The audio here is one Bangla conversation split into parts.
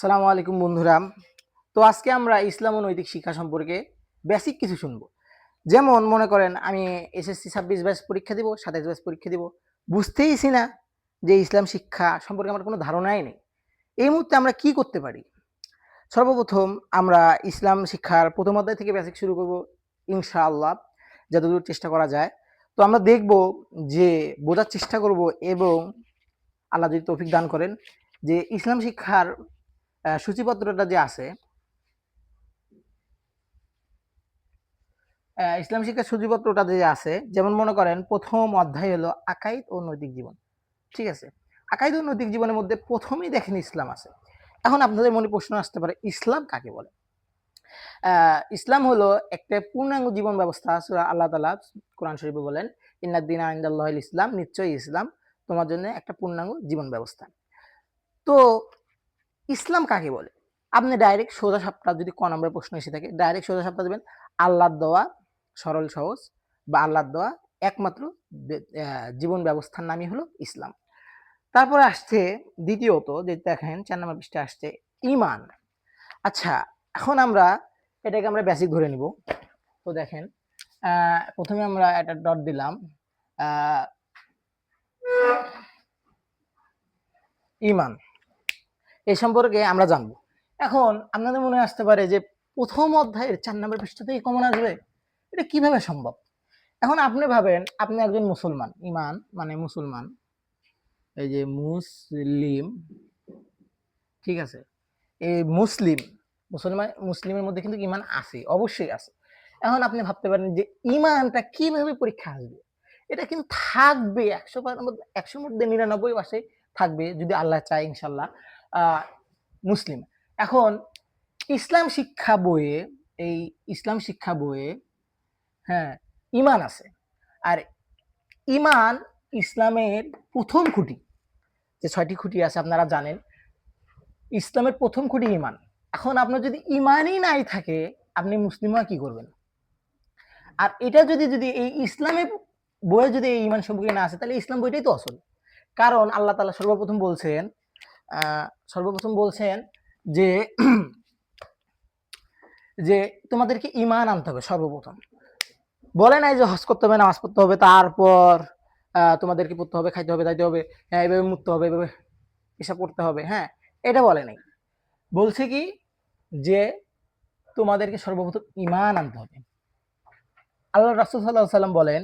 আসসালামু আলাইকুম বন্ধুরা। তো আজকে আমরা ইসলাম ও নৈতিক শিক্ষা সম্পর্কে বেসিক কিছু শুনবো। যেমন মনে করেন আমি এসএসসি 26 ব্যাচ পরীক্ষা দিব, 27 ব্যাচ পরীক্ষা দিব। বুঝতেইছি না যে ইসলাম শিক্ষা সম্পর্কে আমার কোনো ধারণাই নেই। এই মুহূর্তে আমরা কি করতে পারি? সর্বপ্রথম আমরা ইসলাম শিক্ষার প্রথম অধ্যায় থেকে বেসিক শুরু করব ইনশাআল্লাহ, যতদূর চেষ্টা করা যায়। তো আমরা দেখব যে বোঝার চেষ্টা করব এবং আল্লাহ যদি তৌফিক দান করেন যে ইসলাম শিক্ষার সূচিপত্রটা যে আছে, ইসলাম শিক্ষার সূচিপত্রটা যে আছে, যেমন মনে করেন প্রথম অধ্যায় হলো আকাইদ ও নৈতিক জীবন। ঠিক আছে? আকাইদ ও নৈতিক জীবনের মধ্যে প্রথমেই দেখেন ইসলাম আছে। এখন আপনাদের মনে প্রশ্ন আসতে পারে, ইসলাম কাকে বলে? ইসলাম হলো একটা পূর্ণাঙ্গ জীবন ব্যবস্থা। সূরা আল্লাহ তাআলা কোরআন শরীফে বলেন, ইন্নাদ-দীনা ইনদাল্লাহিল ইসলাম, নিশ্চয়ই ইসলাম তোমার জন্য একটা পূর্ণাঙ্গ জীবন ব্যবস্থা। তো ইসলাম কাকে বলে? আপনি ডাইরেক্ট সোজা সাপটা, যদি ক নম্বরের প্রশ্ন এসে থাকে, ডাইরেক্ট সোজা সাপটা দিবেন আল্লাহর দেওয়া সরল সহজ বা আল্লাহর দেওয়া একমাত্র জীবন ব্যবস্থার নামই হলো ইসলাম। তারপরে আসছে দ্বিতীয়ত, যে দেখেন ৪ নম্বর পৃষ্ঠায় আসছে ঈমান। আচ্ছা, এখন আমরা এটাকে আমরা বেসিক ধরে নিব। তো দেখেন প্রথমে আমরা একটা ডট দিলাম ঈমান, এই সম্পর্কে আমরা জানবো। এখন আপনাদের মনে আসতে পারে যে প্রথম অধ্যায়ের ৪ নম্বর পৃষ্ঠা থেকে কমন আসবে, এটা কিভাবে সম্ভব? এখন আপনি ভাবেন আপনি একজন মুসলমান, ঈমান মানে মুসলমান, এই যে মুসলিম, ঠিক আছে? এই মুসলিম, মুসলিমের মধ্যে কিন্তু ঈমান আছে, অবশ্যই আছে। এখন আপনি ভাবতে পারেন যে ঈমানটা কিভাবে পরীক্ষা আসবে? এটা কিন্তু থাকবে ১০০ মধ্যে ৯৯ পাশে থাকবে যদি আল্লাহ চায় ইনশাআল্লাহ। মুসলিম। এখন ইসলাম শিক্ষা বইয়ে, এই ইসলাম শিক্ষা বইয়ে হ্যাঁ ঈমান আছে। আর ঈমান ইসলামের প্রথম খুঁটি। যে ৬টি খুঁটি আছে আপনারা জানেন। ইসলামের প্রথম খুঁটি ঈমান। এখন আপনার যদি ঈমানই নাই থাকে, আপনি মুসলিম হয়ে কি করবেন? আর এটা যদি এই ইসলামের বইয়ে যদি এই ঈমান সম্পর্কে না আছে, তাহলে ইসলাম বইটাই তো আসল। কারণ আল্লাহ তাআলা সর্বপ্রথম বলছেন যে যে তোমাদেরকে ঈমান আনতে হবে সর্বপ্রথম। বলে নাই যে হজ করতে হবে, নামাজ পড়তে হবে, তারপর তোমাদেরকে পড়তে হবে, খাইতে হবে, যাইতে হবে, হ্যাঁ এভাবে মুততে হবে, এভাবে এসব করতে হবে, হ্যাঁ এটা বলে নাই। বলছে কি যে তোমাদেরকে সর্বপ্রথম ঈমান আনতে হবে। আল্লাহ রাসূল সাল্লাল্লাহু আলাইহি সাল্লাম বলেন,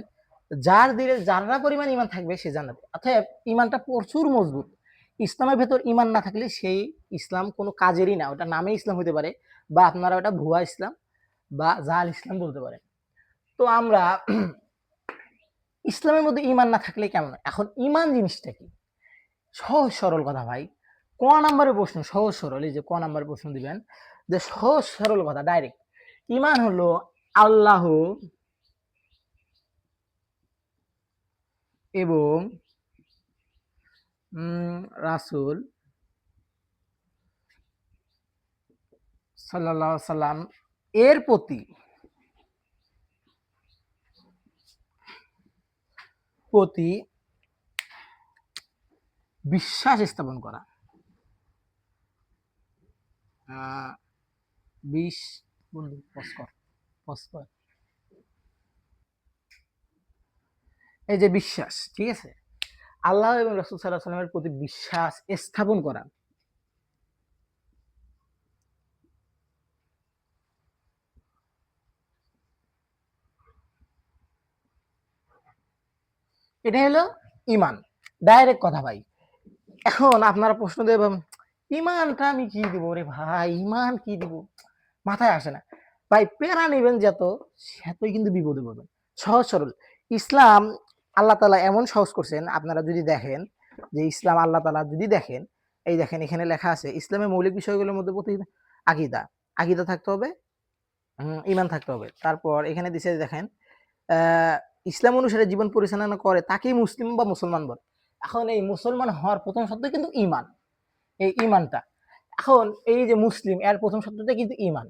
যার দিলে যারা পরিমাণ ঈমান থাকবে সে জান্নাতে। অতএব ঈমানটা প্রচুর মজবুত। ইসলামের ভেতর ঈমান না থাকলে সেই ইসলাম কোনো কাজেরই না। ওটা নামে ইসলাম হতে পারে, বা আপনারা ওটা ভুয়া ইসলাম বা জাল ইসলাম বলতে পারেন। তো আমরা ইসলামের মধ্যে ঈমান না থাকলে কেমন? এখন ঈমান জিনিসটা কি? সহজ সরল কথা ভাই। ক নাম্বারের প্রশ্ন সহজ সরল, এই যে ক নাম্বারের প্রশ্ন দিবেন, যে সহজ সরল কথা ডাইরেক্ট। ঈমান হলো আল্লাহ এবং রাসূল সাল্লাল্লাহু আলাইহি সাল্লাম এর প্রতি বিশ্বাস স্থাপন করা। বিশ বন্ধু পস্কর, এই যে বিশ্বাস, ঠিক আছে? আল্লাহ এবং রাসূল সাল্লাল্লাহু আলাইহি সাল্লামের প্রতি বিশ্বাস স্থাপন করা। এটা হলো ঈমান। ডাইরেক্ট কথা ভাই। এখন আপনারা প্রশ্ন দেবেন, ঈমানটা আমি কি দিব রে ভাই? ঈমান কি দিব? মাথায় আসে না। ভাই প্যারা নিবেন যত, সেতই কিন্তু বিপদে পড়বেন। সহজ সরল। ইসলাম আল্লাহ তাআলা এমন সহজ করছেন, আপনারা যদি দেখেন যে ইসলাম আল্লাহ তাআলা যদি দেখেন, এই দেখেন এখানে লেখা আছে ইসলামের মৌলিক বিষয়গুলোর মধ্যে প্রতি আকীদা। আকীদা থাকতে হবে, ঈমান থাকতে হবে। তারপর এখানে দিছে দেখেন ইসলাম অনুসারে জীবন পরিচালনা করে তাকেই মুসলিম বা মুসলমান বলে। এখন এই মুসলমান হওয়ার প্রথম শব্দ কিন্তু ঈমান। এই ঈমানটা, এখন এই যে মুসলিম, এর প্রথম শব্দটা কিন্তু ঈমান।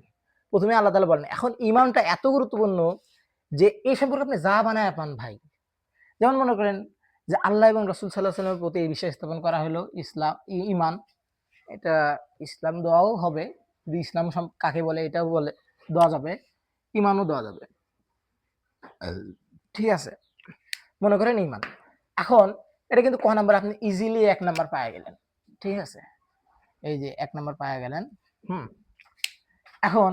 প্রথমে আল্লাহ তাআলা বলেন। এখন ঈমানটা এত গুরুত্বপূর্ণ যে এই সম্পর্কে আপনি যা বানায় পান ভাই। যেমন মনে করেন যে আল্লাহ এবং রাসূল সাল্লাল্লাহু আলাইহি ওয়াসাল্লামের প্রতি এই বিশ্বাস স্থাপন করা হলো ঈমান। এটা ইসলাম দেওয়াও হবে, যদি ইসলাম কাকে বলে এটাও বলে দেওয়া যাবে, ইমানও দেওয়া যাবে। ঠিক আছে, মনে করেন ইমান। এখন এটা কিন্তু ক নাম্বার, আপনি ইজিলি 1 নাম্বার পাওয়া গেলেন। ঠিক আছে, এই যে 1 নাম্বার পাওয়া গেলেন। এখন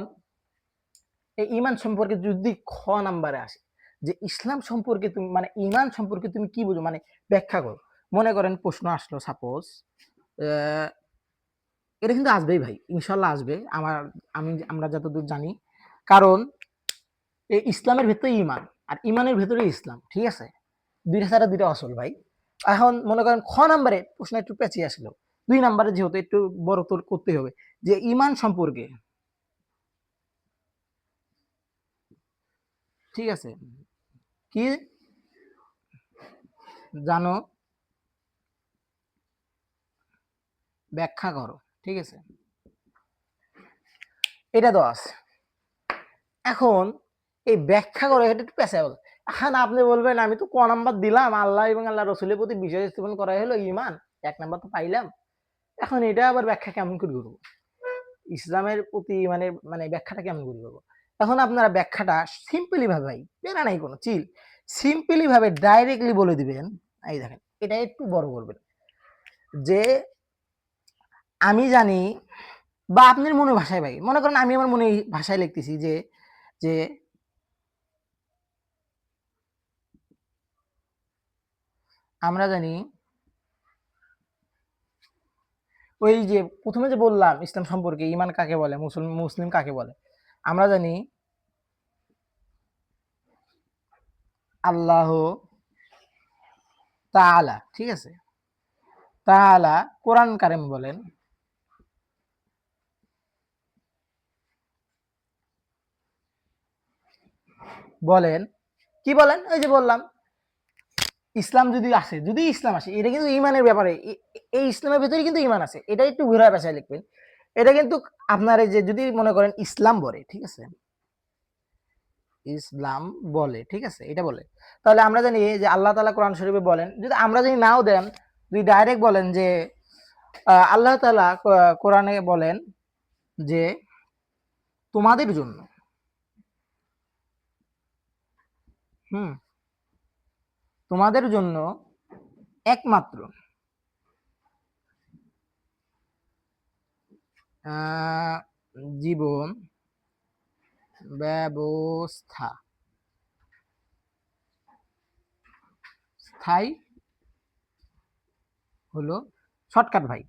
এই ইমান সম্পর্কে যদি খ নাম্বারে আসে, যে ইসলাম সম্পর্কে তুমি মানে ইমান সম্পর্কে তুমি কি বুঝো, মানে ব্যাখ্যা করো। মনে করেন প্রশ্ন আসলো, সাপোজ এটা কিন্তু আসবেই ভাই, ইনশাল্লাহ আসবে। আমরা যতদূর জানি, কারণ এই ইসলামের ভেতরে ইমান আর ইমানের ভেতরে ইসলাম। ঠিক আছে, দুইটা ছাড়া দুইটা আসল ভাই। এখন মনে করেন খ নাম্বারে প্রশ্ন একটু পেঁচিয়ে আসলো, 2 নাম্বারে যেহেতু একটু বড় তোর করতে হবে, যে ইমান সম্পর্কে। ঠিক আছে, কি জানো, ব্যাখ্যা করো। ঠিক আছে, এটা তো আছে। এখন এই ব্যাখ্যা করো, এটা একটু পেঁচাল। এখন আপনি বলবেন আমি তো ক নাম্বার দিলাম, আল্লাহ এবং আল্লাহ রসুলের প্রতি বিশ্বাস স্থাপন করা হলো ইমান, 1 নাম্বার তো পাইলাম। এখন এটা আবার ব্যাখ্যা কেমন করে করবো, ইসলামের প্রতি মানে মানে ব্যাখ্যাটা কেমন করে করবো। এখন আপনারা ব্যাখ্যাটা সিম্পলি ভাবে, ভাই পেরা নাই কোনো চিল, সিম্পলি ভাবে ডাইরেক্টলি বলে দিবেন। এই দেখেন, এটা একটু বড় করবেন, যে আমি জানি, বা আপনার মনে ভাষায়, ভাই মনে করেন আমি আমার মনে ভাষায় লিখতেছি, যে যে আমরা জানি, ওই যে প্রথমে যে বললাম ইসলাম সম্পর্কে, ইমান কাকে বলে, মুসলিম কাকে বলে, আমরা জানি আল্লাহ তাআলা। ঠিক আছে, তাআলা কোরআন কারিম বলেন, কি বলেন, ওই যে বললাম ইসলাম যদি আসে, যদি ইসলাম আসে, এটা কিন্তু ইমানের ব্যাপারে, এই ইসলামের ভিতরে কিন্তু ইমান আছে, এটা একটু ঘুরা পেঁচায় লিখবেন। এটা কিন্তু আপনার এই যে যদি মনে করেন ইসলাম বলে, ঠিক আছে, ইসলাম বলে, ঠিক আছে, এটা বলে, তাহলে আমরা জানি যে আল্লাহ তাআলা কোরআন শরীফে বলেন, যদি আমরা যদি নাও দেন, যদি ডাইরেক্ট বলেন যে আল্লাহ তাআলা কোরআনে বলেন যে তোমাদের জন্য, হুম, তোমাদের জন্য একমাত্র জীবন ব্যবস্থা স্থায়ী হলো, শর্টকাট ভাই,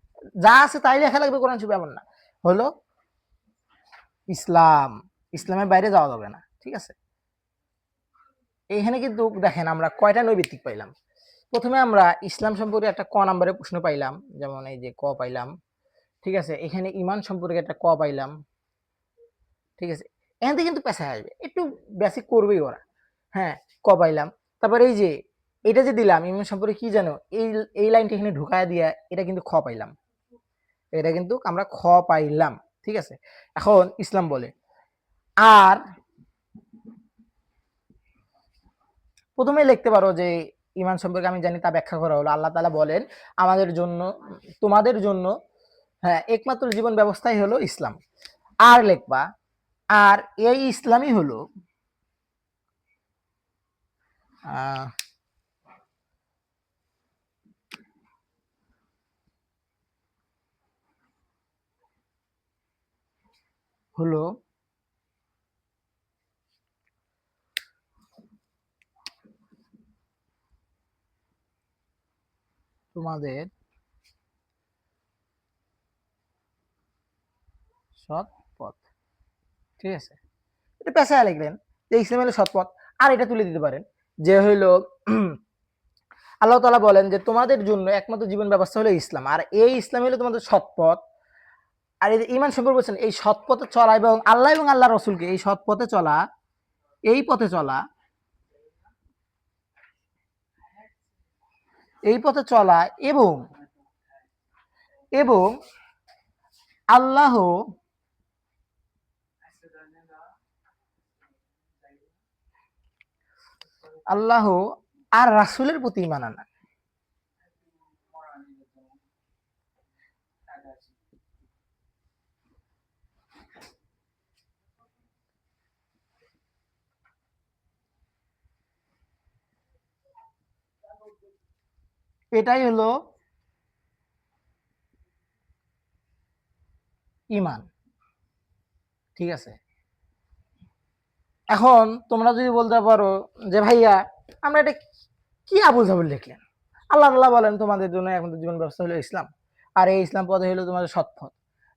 যা আছে তাই লেখা লাগবে, কোরআন শরীফ এমন না, হলো ইসলাম। ইসলামের বাইরে যাওয়া যাবে না। ঠিক আছে, এইখানে কিন্তু দেখেন আমরা কয়টা নৈবিত্তিক পাইলাম। প্রথমে আমরা ইসলাম সম্পর্কে একটা ক নাম্বারের প্রশ্ন পাইলাম, যেমন এই যে ক পাইলাম। ঠিক আছে, এখানে ইমান সম্পর্কে একটা ক পাইলাম। ঠিক আছে, এখান থেকে কিন্তু পেশায় আসবে, একটু বেসিক করবেই ওরা। হ্যাঁ, ক পাইলাম। তারপরে এই যে এটা যে দিলাম ইমান সম্পর্কে কি জানো, এই লাইনটা এখানে ঢুকায় দিয়া এটা কিন্তু খ পাইলাম, এটা কিন্তু আমরা খ পাইলাম। ঠিক আছে, এখন ইসলাম বলে, আর প্রথমে লিখতে পারো যে ইমান সম্পর্কে আমি জানি তা ব্যাখ্যা করা হলো, আল্লাহ তাআলা বলেন আমাদের জন্য, তোমাদের জন্য, হ্যাঁ, একমাত্র জীবন ব্যবস্থাই হলো ইসলাম। আর লিখবা, আর এই ইসলামই হলো আহ হলো তোমাদের সৎ পথ। ঠিক আছে, এটা পেশায় লিখলেন যে ইসলাম হলো সৎ পথ। আর এটা তুলে দিতে পারেন যে হইলো আল্লাহ তাআলা বলেন যে তোমাদের জন্য একমাত্র জীবন ব্যবস্থা হলো ইসলাম, আর এই ইসলাম হলো তোমাদের সৎ পথ। আর এই যে ইমান সম্পর্কে বলছেন, এই সৎ পথে চলা এবং আল্লাহ রসুলকে এই সৎ পথে চলা, এই পথে চলা, এই পথে চলা, এবং এবং আল্লাহ আল্লাহ আর রাসূলের প্রতি ঈমান আনা। এটাই হলো ইমান। ঠিক আছে, এখন তোমরা যদি বলতে পারো যে ভাইয়া আমরা এটা কি আবুল জাবুল লিখলেন, আল্লাহ তাআলা বলেন তোমাদের জন্য এখন জীবন ব্যবস্থা হলো ইসলাম, আর এই ইসলাম পথে হলো তোমাদের সৎ পথ,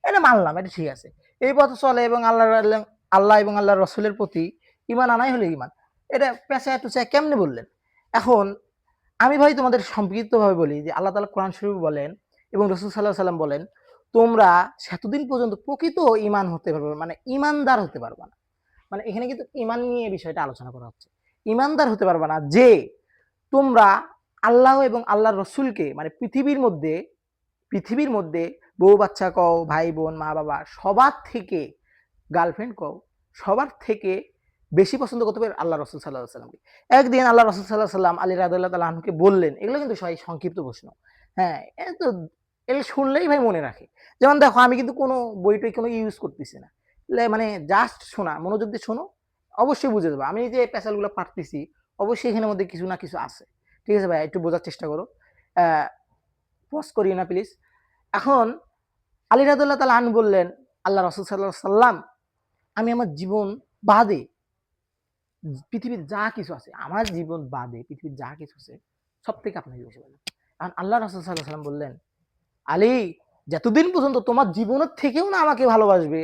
এটা মানলাম, এটা ঠিক আছে, এই পথে চলে এবং আল্লাহ এবং আল্লাহর রসুলের প্রতি ইমান আনাই হলো ইমান, এটা পেঁচা টুচা কেমনে বললেন? এখন আমি ভাই তোমাদের সম্পৃক্তভাবে বলি যে আল্লাহ তাআলা কোরআন শরীফ বলেন এবং রাসূল সাল্লাল্লাহু আলাইহি সাল্লাম বলেন তোমরা সেতদিন পর্যন্ত প্রকৃত ঈমান হতে পারবে মানে ঈমানদার হতে পারবে না। মানে এখানে কিন্তু ঈমান নিয়ে বিষয়টা আলোচনা করা হচ্ছে। ঈমানদার হতে পারবে না যে তোমরা আল্লাহ এবং আল্লাহর রাসূলকে মানে পৃথিবীর মধ্যে বউ বাচ্চা কও, ভাই বোন, মা বাবা সবার থেকে, গার্লফ্রেন্ড কও, সবার থেকে বেশি পছন্দ করতে পারে আল্লাহ রাসূল সাল্লাল্লাহু আলাইহি সাল্লামকে। একদিন আল্লাহ রাসূল সাল্লাল্লাহু আলাইহি সাল্লাম আলী রাদিয়াল্লাহু তাআলা আনহুকে বললেন, এগুলো কিন্তু সবাই সংক্ষিপ্ত প্রশ্ন। হ্যাঁ, এটা তো এগুলো শুনলেই ভাই মনে রাখে। যেমন দেখো আমি কিন্তু কোনো বই-টই কোনো ইউজ করতেছি না। মানে জাস্ট শোনা, মনোযোগ দিয়ে শোনো, অবশ্যই বুঝে যাবা। আমি যে প্যাচালগুলো পারতেছি অবশ্যই এখানের মধ্যে কিছু না কিছু আছে। ঠিক আছে ভাই, একটু বোঝার চেষ্টা করো। আ পজ করিও না প্লিজ। এখন আলী রাদিয়াল্লাহু তাআলা আনহু বললেন, আল্লাহ রাসূল সাল্লাল্লাহু আলাইহি সাল্লাম আমি আমার জীবন বাদে পৃথিবীর যা কিছু আছে, আমার জীবন বাদে পৃথিবীর যা কিছু আছে সবথেকে আপনাকে বেশি ভালো। কারণ আল্লাহ রাসূল সাল্লাল্লাহু আলাইহি সাল্লাম বললেন, আলী যতদিন পর্যন্ত তোমার জীবনের থেকেও না আমাকে ভালোবাসবে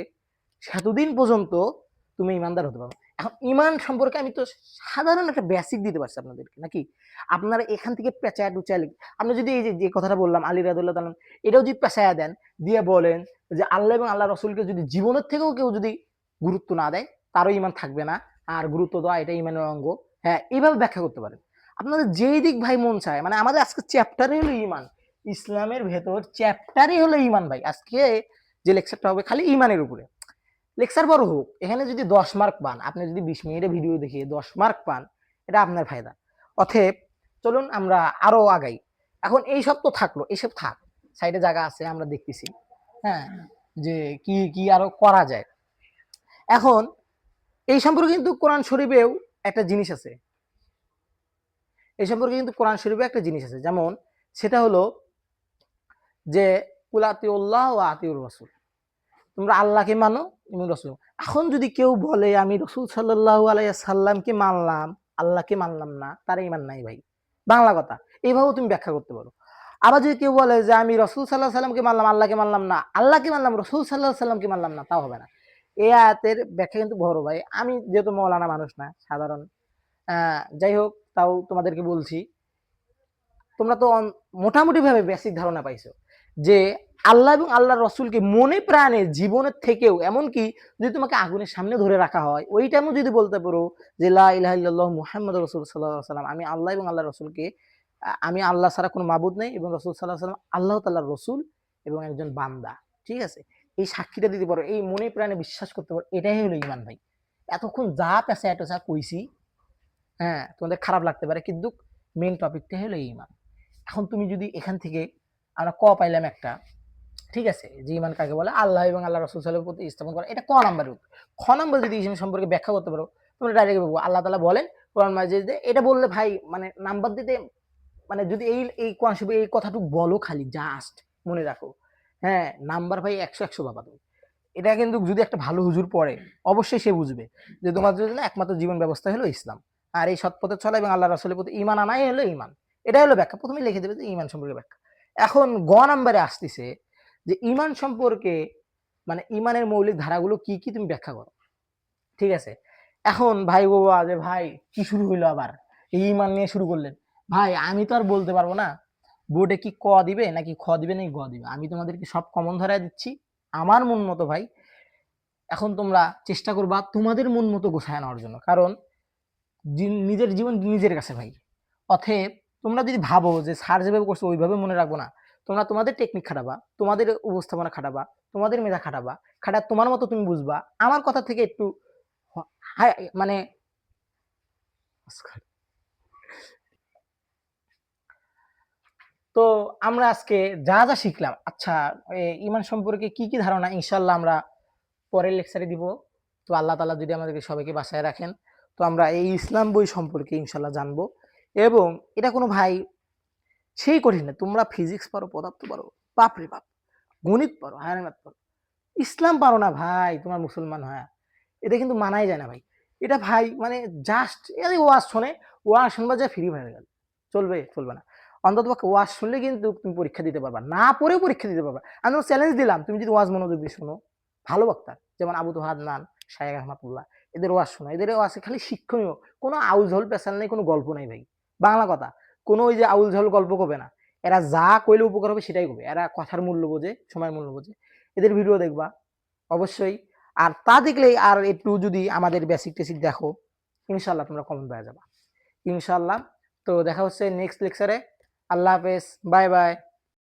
সেতদিন পর্যন্ত তুমি ইমানদার হতে পারবে। এখন ইমান সম্পর্কে আমি তো সাধারণ একটা বেসিক দিতে পারছি আপনাদেরকে, নাকি আপনারা এখান থেকে পেঁচায় টুচায় আপনি যদি এই যে কথাটা বললাম আলী রাদিয়াল্লাহু তাআলা এটাও যদি পেঁচায়া দেন দিয়ে বলেন যে আল্লাহ এবং আল্লাহ রসুলকে যদি জীবনের থেকেও কেউ যদি গুরুত্ব না দেয় তারও ইমান থাকবে না, আর গুরুত্ব দেওয়া এটা ইমানের অঙ্গ। হ্যাঁ, এইভাবে ব্যাখ্যা করতে পারেন আপনাদের যেই দিক ভাই মন চায়। মানে আমাদের আজকে চ্যাপ্টারই হলো ইমান, ইসলামের ভেতর চ্যাপ্টারই হলো ইমান ভাই। আজকে যে লেকচারটা হবে খালি ইমানের উপরে, লেকচার বড় হোক, এখানে যদি 10 মার্ক পান, আপনি যদি 20 মিনিটের ভিডিও দেখে 10 মার্ক পান, এটা আপনার ফায়দা। অতএব চলুন আমরা আরো আগাই। এখন এই সব তো থাকলো, এইসব থাক, সাইডে জায়গা আছে আমরা দেখতেছি, হ্যাঁ, যে কি কি আরো করা যায়। এখন এই সম্পর্কে কিন্তু কোরআন শরীফেও একটা জিনিস আছে, এই সম্পর্কে কিন্তু কোরআন শরীফে একটা জিনিস আছে, যেমন সেটা হলো যে কুল আতিউল্লাহ ওয়া আতিউর রাসূল, তোমরা আল্লাহকে মানো এবং রসুল। এখন যদি কেউ বলে আমি রসুল সাল্লাল্লাহু আলাইহি সাল্লামকে মানলাম, আল্লাহকে মানলাম না, তার ঈমান নাই ভাই, বাংলা কথা। এইভাবেও তুমি ব্যাখ্যা করতে পারো। আবার যদি কেউ বলে যে আমি রসুল সাল্লাল্লাহু আলাইহি সাল্লামকে মানলাম, আল্লাহকে মানলাম না, আল্লাহকে মানলাম রসুল সাল্লাল্লাহু আলাইহি সাল্লামকে মানলাম না, তাও হবে না। এই আয়াতের ব্যাখ্যা কিন্তু বড় ভাই, আমি যেহেতু মৌলানা মানুষ না, সাধারণ, যাই হোক তাও তোমাদেরকে বলছি, তোমরা তো মোটামুটি ভাবে বেসিক ধারণা পাইছো যে আল্লাহ এবং আল্লাহর রসুলকে মনে প্রাণে জীবনের থেকেও, এমনকি যদি তোমাকে আগুনের সামনে ধরে রাখা হয় ওই টাইমও যদি বলতে পারো যে লা ইলাহা ইল্লাল্লাহ মুহাম্মাদুর রাসূল সাল্লাল্লাহু আলাইহি সাল্লাম, আমি আল্লাহ এবং আল্লাহর রসুলকে, আমি আল্লাহ ছাড়া কোনো মাবুদ নেই এবং রসুল সাল্লাল্লাহু আলাইহি সাল্লাম আল্লাহ তাআলার রসুল এবং একজন বান্দা, ঠিক আছে, এই সাক্ষীটা দিতে পারো, এই মনে প্রাণে বিশ্বাস করতে পারো, এটাই হলো ঈমান ভাই। এতক্ষণ যা পেঁচা টেচা কইছি, হ্যাঁ তোমাদের খারাপ লাগতে পারে, কিন্তু মেইন টপিকটা হলো ঈমান। এখন তুমি যদি এখান থেকে আমরা পাইলাম একটা, ঠিক আছে, যে ঈমান কাকে বলে, আল্লাহ এবং আল্লাহ রাসূল সাল্লাল্লাহু আলাইহি ওয়াসাল্লামের প্রতি স্থাপন করা, এটা নাম্বার। খ নাম্বার যদি ঈমান সম্পর্কে ব্যাখ্যা করতে পারো, তোমরা ডাইরেক্ট বলবো আল্লাহ তাআলা বলেন কোরআন মাজিদে, এটা বললে ভাই মানে নাম্বার দিতে, মানে যদি এই কোরআন শরীফে এই কথাটুকু বলো খালি জাস্ট মনে রাখো, হ্যাঁ নাম্বার ভাই 100 পাবা তুমি। এটা কিন্তু যদি একটা ভালো হুজুর পড়ে অবশ্যই সে বুঝবে যে তোমাদের জন্য একমাত্র জীবন ব্যবস্থা হলো ইসলাম, আর এই সৎ পথে চলা এবং আল্লাহ রাসূলের প্রতি ঈমান আনাই হলো ঈমান। এটা হলো ব্যাখ্যা, প্রথমে লিখে দেবে যে ঈমান সম্পর্কে ব্যাখ্যা। এখন গ নাম্বারে আসতেছে যে ঈমান সম্পর্কে মানে ঈমানের মৌলিক ধারাগুলো কি কি তুমি ব্যাখ্যা করো, ঠিক আছে। এখন ভাই বাবা যে ভাই কি শুরু হইলো আবার, এই ঈমান নিয়ে শুরু করলেন, ভাই আমি তো আর বলতে পারবো না বোর্ডে কি ক দিবে নাকি খ দিবে নাকি গ দিবে, আমি তোমাদেরকে সব কমন ধরায় দিচ্ছি আমার মন মতো ভাই। এখন তোমরা চেষ্টা করবা তোমাদের মন মতো গোছায় নেওয়ার জন্য, কারণ নিজের জীবন নিজের কাছে ভাই। অতএব তোমরা যদি ভাবো যে স্যার যেভাবে করছে ওইভাবে মনে রাখবো না, তোমরা তোমাদের টেকনিক খাটাবা, তোমাদের উপস্থাপনা খাটাবা, তোমাদের মেধা খাটাবা, তোমার মতো তুমি বুঝবা, আমার কথা থেকে একটু মানে তো আমরা আজকে যা যা শিখলাম, আচ্ছা ঈমান সম্পর্কে কি কি ধারণা ইনশাল্লাহ আমরা পরের লেকচারে দিব। তো আল্লাহ তাআলা যদি আমাদেরকে সবাইকে বাঁচায় রাখেন, তো আমরা এই ইসলাম বই সম্পর্কে ইনশাল্লাহ জানবো। এবং এটা কোনো ভাই সেই কঠিন না, তোমরা ফিজিক্স পারো, পদার্থ পারো, বাপরে বাপ, গণিত পারো, হায়ানাত পারো, ইসলাম পারো না ভাই, তোমার মুসলমান হয়, এটা কিন্তু মানাই যায় না ভাই। এটা ভাই মানে জাস্ট এই ওয়াজ শোনে, ওয়াজ শুনবা যা ফ্রি হয়ে গেল, চলবে? চলবে না। অন্তত ওয়াজ শুনলে কিন্তু তুমি পরীক্ষা দিতে পারবা, না পড়েও পরীক্ষা দিতে পারবা। আমি তোমাকে চ্যালেঞ্জ দিলাম, তুমি যদি ওয়াজ মনোযোগ দিয়ে শোনো, ভালো বক্তা যেমন আবু তোহাদ নান, শায়েখ আহমদুল্লাহ, এদের ওয়াজ শোনো, এদের ওয়াজ খালি শিক্ষণীয়, কোনো আউল ঝোল পেশাল নেই, কোনো গল্প নাই ভাই, বাংলা কথা, কোনো ওই যে আউল ঝোল গল্প করবে না। এরা যা কইলে উপকার হবে সেটাই করবে, এরা কথার মূল্য বোঝে, সময়ের মূল্য বোঝে। এদের ভিডিও দেখবা অবশ্যই। আর তা দেখলেই আর একটু যদি আমাদের বেসিক টেসিক দেখো, ইনশাল্লাহ তোমরা কমন পেয়ে যাবা ইনশাল্লাহ। তো দেখা হচ্ছে নেক্সট লেকচারে। আল্লাহ হাফেজ, বাই বাই।